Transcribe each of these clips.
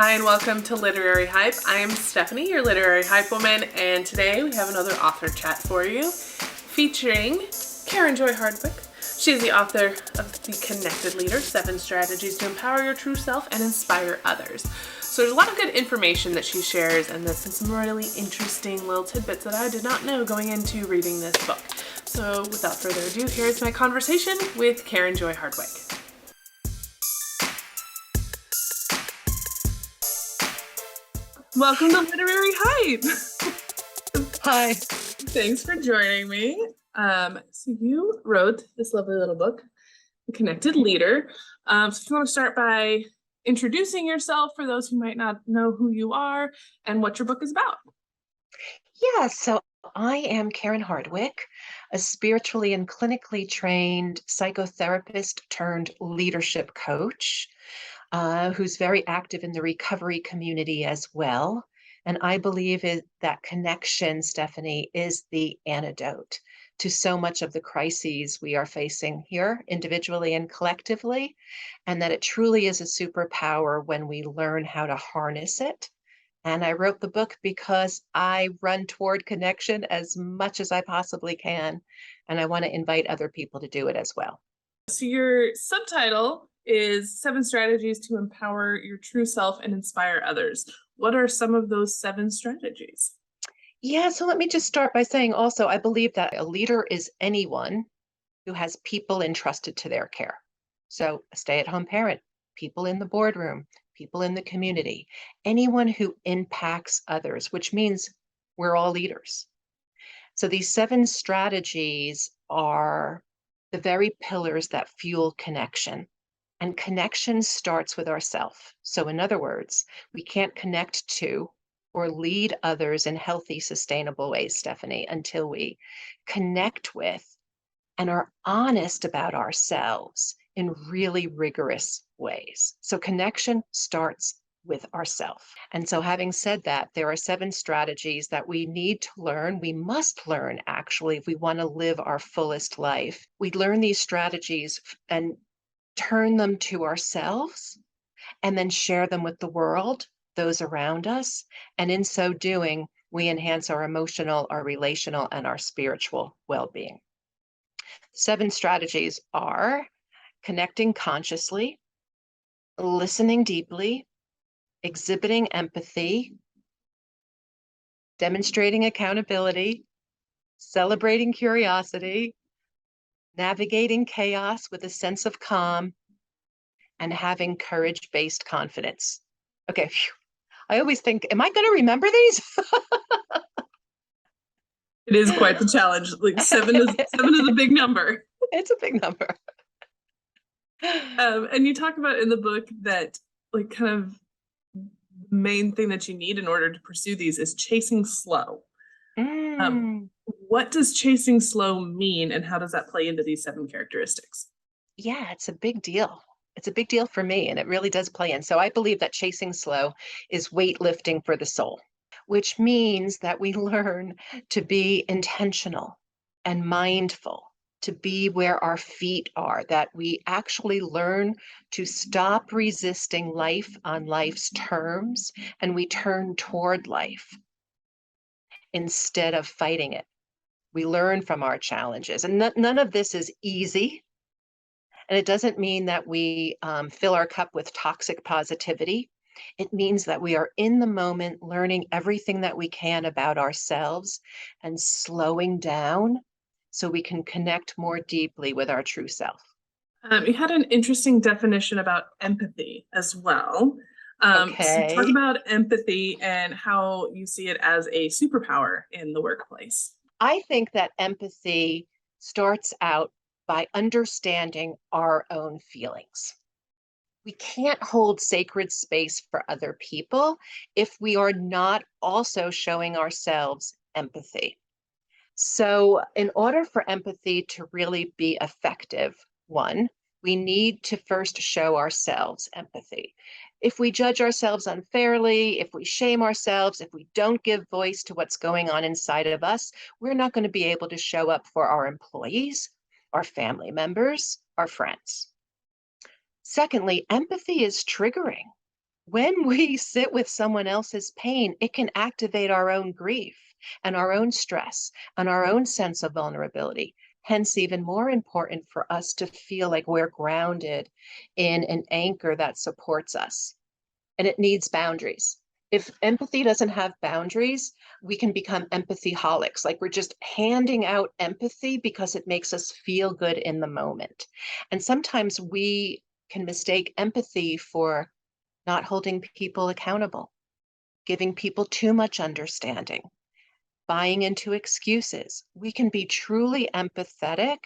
Hi and welcome to Literary Hype. I am Stephanie, your Literary Hype Woman, and today we have another author chat for you featuring Joy Hardwick. She is the author of The Connected Leader, 7 Strategies to Empower Your True Self and Inspire Others. So there's a lot of good information that she shares, and there's some really interesting little tidbits that I did not know going into reading this book. So without further ado, here's my conversation with Joy Hardwick. Welcome to Literary Hype. Hi. Thanks for joining me. So you wrote this lovely little book, The Connected Leader. So if you want to start by introducing yourself for those who might not know who you are and what your book is about. Yeah, so I am Karen Hardwick, a spiritually and clinically trained psychotherapist turned leadership coach, who's very active in the recovery community as well. And I believe that connection, Stephanie, is the antidote to so much of the crises we are facing here, individually and collectively, and that it truly is a superpower when we learn how to harness it. And I wrote the book because I run toward connection as much as I possibly can, and I want to invite other people to do it as well. So your subtitle is 7 Strategies to Empower Your True Self and Inspire Others. What are some of those 7 strategies? Yeah, so let me just start by saying also, I believe that a leader is anyone who has people entrusted to their care. So a stay-at-home parent, people in the boardroom, people in the community, anyone who impacts others, which means we're all leaders. So these 7 strategies are the very pillars that fuel connection. And connection starts with ourself. So in other words, we can't connect to or lead others in healthy, sustainable ways, Stephanie, until we connect with and are honest about ourselves in really rigorous ways. So connection starts with ourself. And so having said that, there are 7 strategies that we need to learn. We must learn, actually, if we want to live our fullest life. We learn these strategies and turn them to ourselves and then share them with the world, those around us. And in so doing, we enhance our emotional, our relational, and our spiritual well-being. 7 strategies are connecting consciously, listening deeply, exhibiting empathy, demonstrating accountability, celebrating curiosity, navigating chaos with a sense of calm, and having courage-based confidence. Okay, phew. I always think, am I going to remember these? It is quite the challenge. Like 7 is a big number. It's a big number. And you talk about in the book that like kind of the main thing that you need in order to pursue these is chasing slow. What does chasing slow mean, and how does that play into these 7 characteristics? Yeah, it's a big deal. It's a big deal for me, and it really does play in. So I believe that chasing slow is weightlifting for the soul, which means that we learn to be intentional and mindful, to be where our feet are, that we actually learn to stop resisting life on life's terms, and we turn toward life instead of fighting it. We learn from our challenges, and none of this is easy. And it doesn't mean that we fill our cup with toxic positivity. It means that we are in the moment, learning everything that we can about ourselves and slowing down so we can connect more deeply with our true self. You had an interesting definition about empathy as well. Okay. So talk about empathy and how you see it as a superpower in the workplace. I think that empathy starts out by understanding our own feelings. We can't hold sacred space for other people if we are not also showing ourselves empathy. So in order for empathy to really be effective, one, we need to first show ourselves empathy. If we judge ourselves unfairly, if we shame ourselves, if we don't give voice to what's going on inside of us, we're not going to be able to show up for our employees, our family members, our friends. Secondly, empathy is triggering. when we sit with someone else's pain, it can activate our own grief and our own stress and our own sense of vulnerability. Hence, even more important for us to feel like we're grounded in an anchor that supports us. And it needs boundaries. If empathy doesn't have boundaries, we can become empathy holics. Like we're just handing out empathy because it makes us feel good in the moment. And sometimes we can mistake empathy for not holding people accountable, giving people too much understanding, buying into excuses. We can be truly empathetic,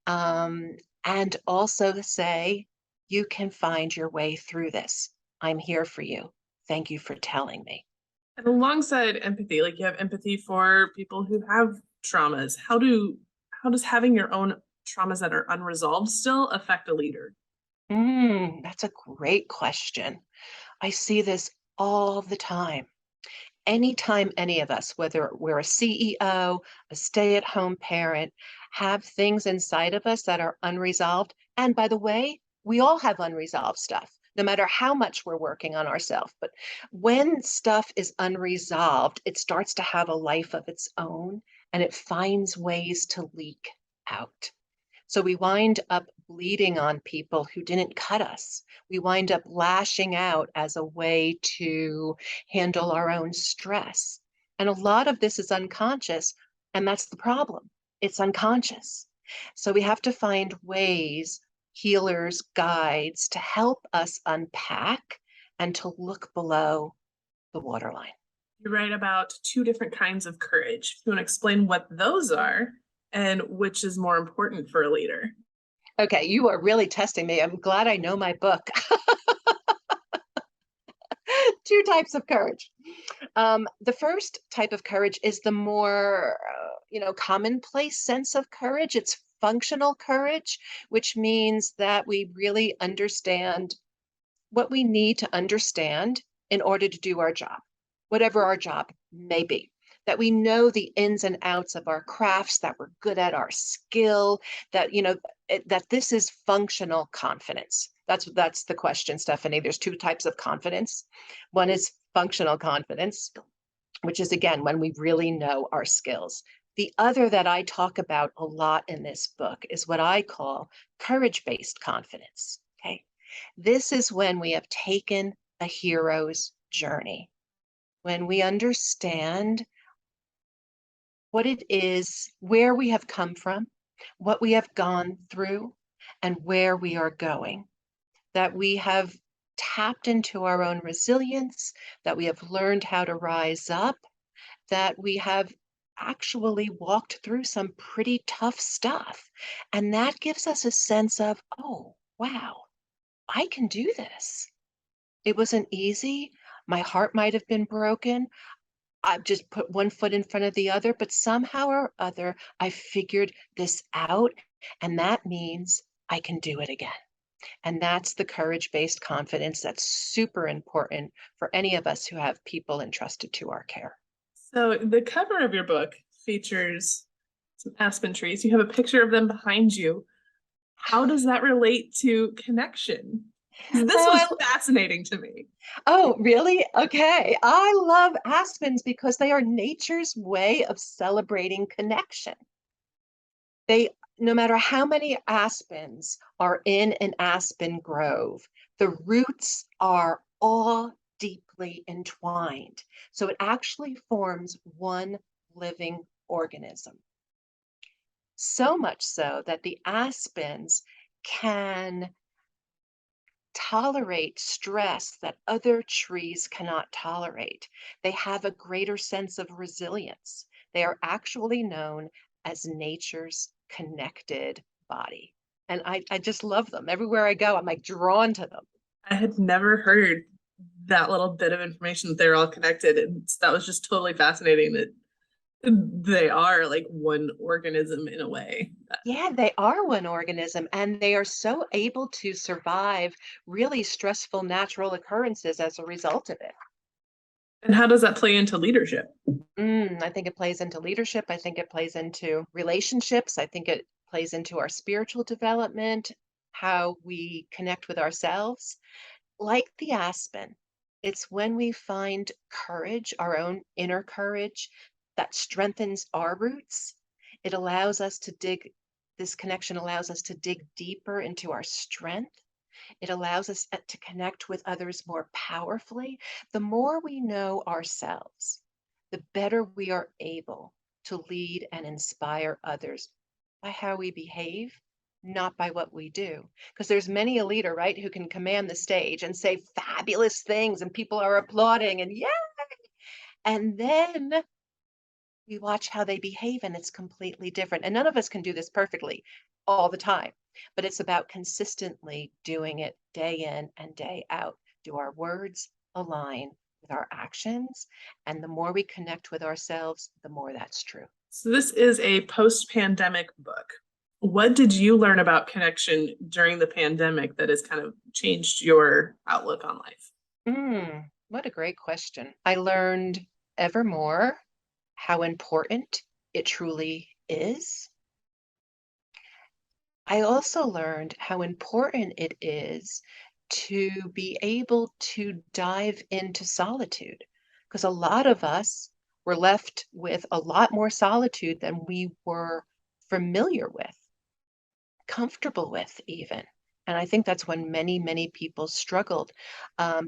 um, and also say, you can find your way through this. I'm here for you. Thank you for telling me. And alongside empathy, like you have empathy for people who have traumas. How does having your own traumas that are unresolved still affect a leader? That's a great question. I see this all the time. Anytime any of us, whether we're a CEO, a stay-at-home parent, have things inside of us that are unresolved, and by the way, we all have unresolved stuff, no matter how much we're working on ourselves. But when stuff is unresolved, it starts to have a life of its own, and it finds ways to leak out. So we wind up bleeding on people who didn't cut us. We wind up lashing out as a way to handle our own stress. And a lot of this is unconscious, and that's the problem. It's unconscious. So we have to find ways, healers, guides, to help us unpack and to look below the waterline. You write about two different kinds of courage. You want to explain what those are and which is more important for a leader? Okay, you are really testing me. I'm glad I know my book. Two types of courage. The first type of courage is the more, commonplace sense of courage. It's functional courage, which means that we really understand what we need to understand in order to do our job, whatever our job may be. That we know the ins and outs of our crafts, that we're good at our skill, that that this is functional confidence. That's the question, Stephanie. There's two types of confidence. One is functional confidence, which is again when we really know our skills. The other that I talk about a lot in this book is what I call courage-based confidence. Okay. This is when we have taken a hero's journey, when we understand what it is, where we have come from, what we have gone through, and where we are going. That we have tapped into our own resilience, that we have learned how to rise up, that we have actually walked through some pretty tough stuff. And that gives us a sense of, oh, wow, I can do this. It wasn't easy. My heart might have been broken. I've just put one foot in front of the other, but somehow or other, I figured this out. And that means I can do it again. And that's the courage-based confidence that's super important for any of us who have people entrusted to our care. So the cover of your book features some aspen trees. You have a picture of them behind you. How does that relate to connection? This was fascinating to me. Oh, really? Okay. I love aspens because they are nature's way of celebrating connection. No matter how many aspens are in an aspen grove, the roots are all deeply entwined. So it actually forms one living organism. So much so that the aspens can tolerate stress that other trees cannot tolerate. They have a greater sense of resilience. They are actually known as nature's connected body. And I just love them. Everywhere I go, I'm like drawn to them. I had never heard that little bit of information that they're all connected. And that was just totally fascinating that they are like one organism in a way. Yeah, they are one organism, and they are so able to survive really stressful natural occurrences as a result of it. And how does that play into leadership? I think it plays into leadership. I think it plays into relationships. I think it plays into our spiritual development, how we connect with ourselves. Like the aspen, it's when we find courage, our own inner courage, that strengthens our roots. It allows us to dig, this connection allows us to dig deeper into our strength. It allows us to connect with others more powerfully. The more we know ourselves, the better we are able to lead and inspire others by how we behave, not by what we do. Because there's many a leader, right, who can command the stage and say fabulous things and people are applauding and yeah. And then we watch how they behave and it's completely different. And none of us can do this perfectly all the time, but it's about consistently doing it day in and day out. Do our words align with our actions? And the more we connect with ourselves, the more that's true. So this is a post-pandemic book. What did you learn about connection during the pandemic that has kind of changed your outlook on life? What a great question. I learned ever more how important it truly is. I also learned how important it is to be able to dive into solitude because a lot of us were left with a lot more solitude than we were familiar with, comfortable with, even. And I think that's when many, many people struggled.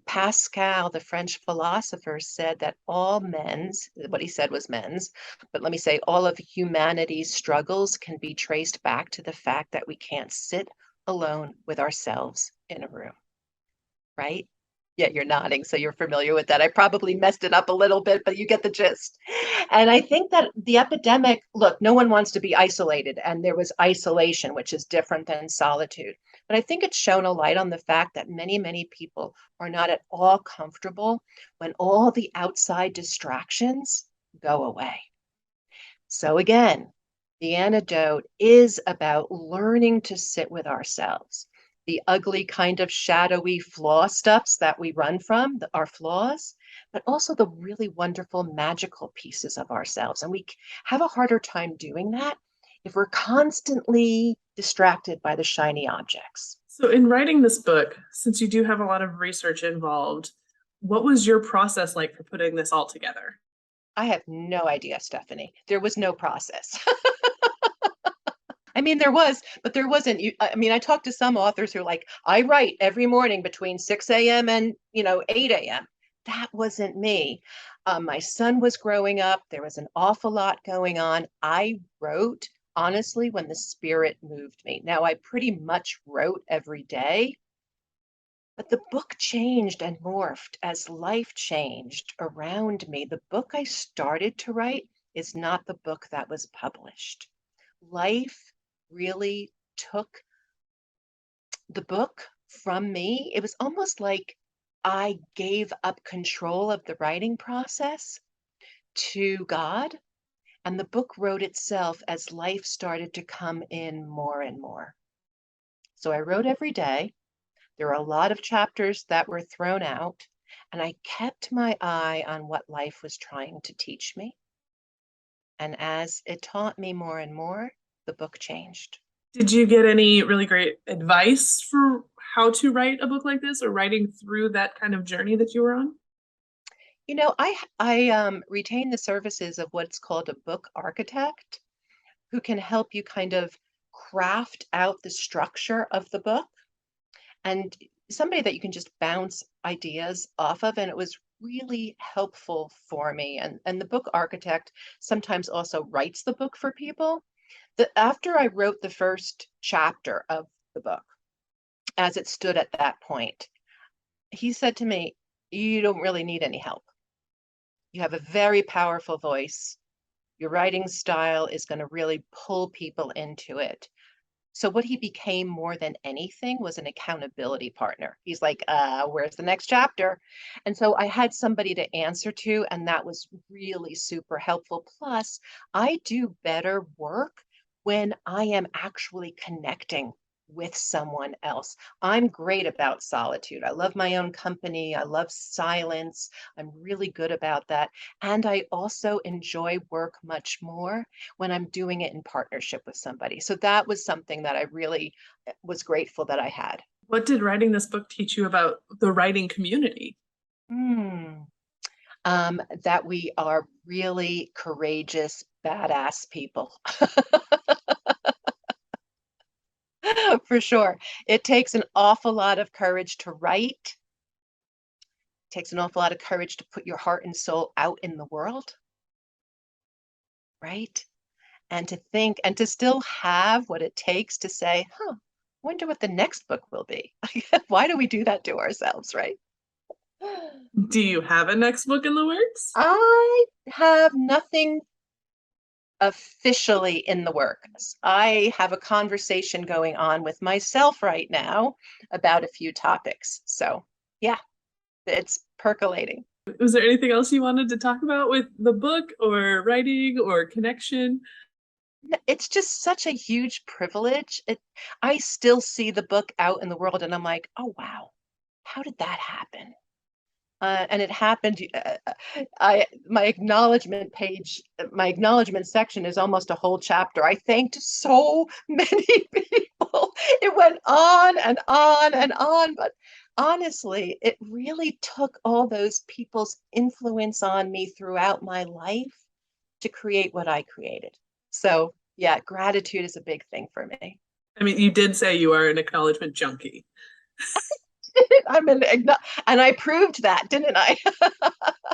Pascal, the French philosopher, said that all men's, what he said was men's, but let me say all of humanity's struggles can be traced back to the fact that we can't sit alone with ourselves in a room, right? Yeah, you're nodding, so you're familiar with that. I probably messed it up a little bit, but you get the gist. And I think that the epidemic, look, no one wants to be isolated, and there was isolation, which is different than solitude. But I think it's shown a light on the fact that many, many people are not at all comfortable when all the outside distractions go away. So again, the antidote is about learning to sit with ourselves. The ugly kind of shadowy flaw stuffs that we run from, our flaws, but also the really wonderful magical pieces of ourselves. And we have a harder time doing that if we're constantly distracted by the shiny objects. So in writing this book, since you do have a lot of research involved, what was your process like for putting this all together? I have no idea, Stephanie. There was no process. I mean, there was, but there wasn't. I mean, I talked to some authors who are like, I write every morning between 6 a.m. and 8 a.m. That wasn't me. My son was growing up. There was an awful lot going on. I wrote honestly when the spirit moved me. Now, I pretty much wrote every day, but the book changed and morphed as life changed around me. The book I started to write is not the book that was published. Life really took the book from me. It was almost like I gave up control of the writing process to God, and the book wrote itself as life started to come in more and more. So I wrote every day. There were a lot of chapters that were thrown out, and I kept my eye on what life was trying to teach me. And as it taught me more and more, the book changed. Did you get any really great advice for how to write a book like this or writing through that kind of journey that you were on? I retain the services of what's called a book architect who can help you kind of craft out the structure of the book and somebody that you can just bounce ideas off of. And it was really helpful for me. And the book architect sometimes also writes the book for people. After I wrote the first chapter of the book, as it stood at that point, he said to me, "You don't really need any help. You have a very powerful voice. Your writing style is going to really pull people into it." So what he became more than anything was an accountability partner. He's like, where's the next chapter? And so I had somebody to answer to, and that was really super helpful. Plus, I do better work when I am actually connecting with someone else. I'm great about solitude. I love my own company. I love silence. I'm really good about that. And I also enjoy work much more when I'm doing it in partnership with somebody. So that was something that I really was grateful that I had. What did writing this book teach you about the writing community? Hmm. That we are really courageous, badass people. For sure. It takes an awful lot of courage to write. It takes an awful lot of courage to put your heart and soul out in the world, right? And to think and to still have what it takes to say, huh, wonder what the next book will be. Why do we do that to ourselves, right? Do you have a next book in the works? I have nothing officially in the works. I have a conversation going on with myself right now about a few topics. So, yeah, it's percolating. Was there anything else you wanted to talk about with the book or writing or connection? It's just such a huge privilege. I still see the book out in the world and I'm like, oh, wow, how did that happen? And it happened. My acknowledgement page, my acknowledgement section is almost a whole chapter. I thanked so many people. It went on and on and on, but honestly, it really took all those people's influence on me throughout my life to create what I created. So yeah, gratitude is a big thing for me. I mean, you did say you are an acknowledgement junkie. I'm and I proved that, didn't I?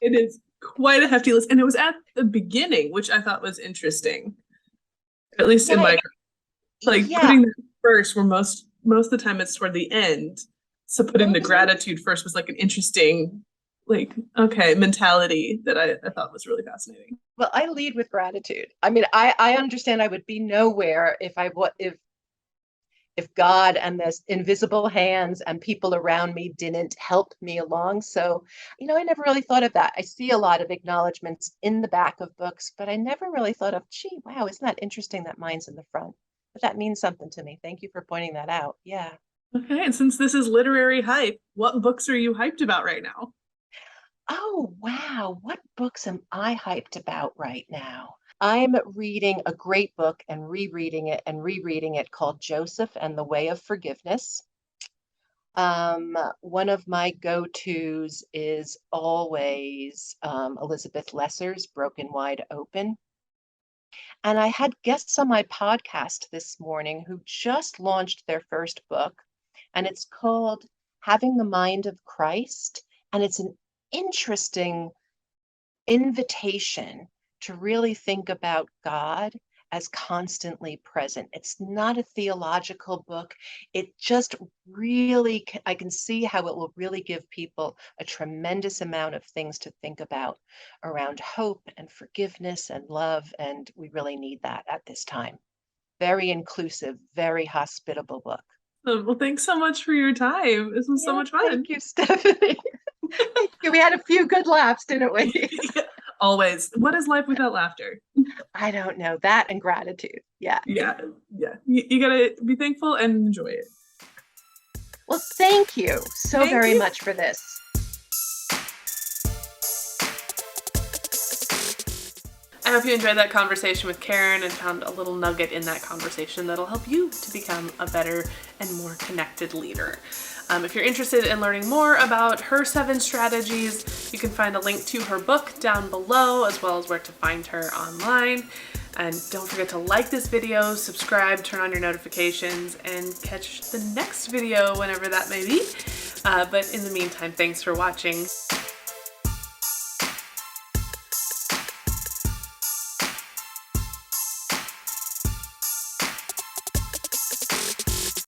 It is quite a hefty list. And it was at the beginning, which I thought was interesting. At least in Yeah, my like yeah. putting that first where most of the time it's toward the end. So putting the Mhm. gratitude first was like an interesting like okay mentality that I thought was really fascinating. Well, I lead with gratitude. I mean, I understand I would be nowhere if God and the invisible hands and people around me didn't help me along. So, I never really thought of that. I see a lot of acknowledgments in the back of books, but I never really thought of, gee, wow, isn't that interesting that mine's in the front? But that means something to me. Thank you for pointing that out. Yeah. Okay, and since this is literary hype, what books are you hyped about right now? Oh, wow. What books am I hyped about right now? I'm reading a great book and rereading it called Joseph and the Way of Forgiveness. One of my go-tos is always Elizabeth Lesser's Broken Wide Open. And I had guests on my podcast this morning who just launched their first book, and it's called Having the Mind of Christ. And it's an interesting invitation to really think about God as constantly present. It's not a theological book. It just really, I can see how it will really give people a tremendous amount of things to think about around hope and forgiveness and love. And we really need that at this time. Very inclusive, very hospitable book. Well, thanks so much for your time. This was so Yeah, much fun. thank you, Stephanie. Thank you. We had a few good laughs, didn't we? Always. What is life without laughter? I don't know. That and gratitude. Yeah. Yeah, yeah. You gotta be thankful and enjoy it. Well, thank you so Thank very you. much for this. I hope you enjoyed that conversation with Karen and found a little nugget in that conversation that'll help you to become a better and more connected leader. If you're interested in learning more about her 7 strategies, you can find a link to her book down below, as well as where to find her online. And don't forget to like this video, subscribe, turn on your notifications, and catch the next video whenever that may be. But in the meantime, thanks for watching.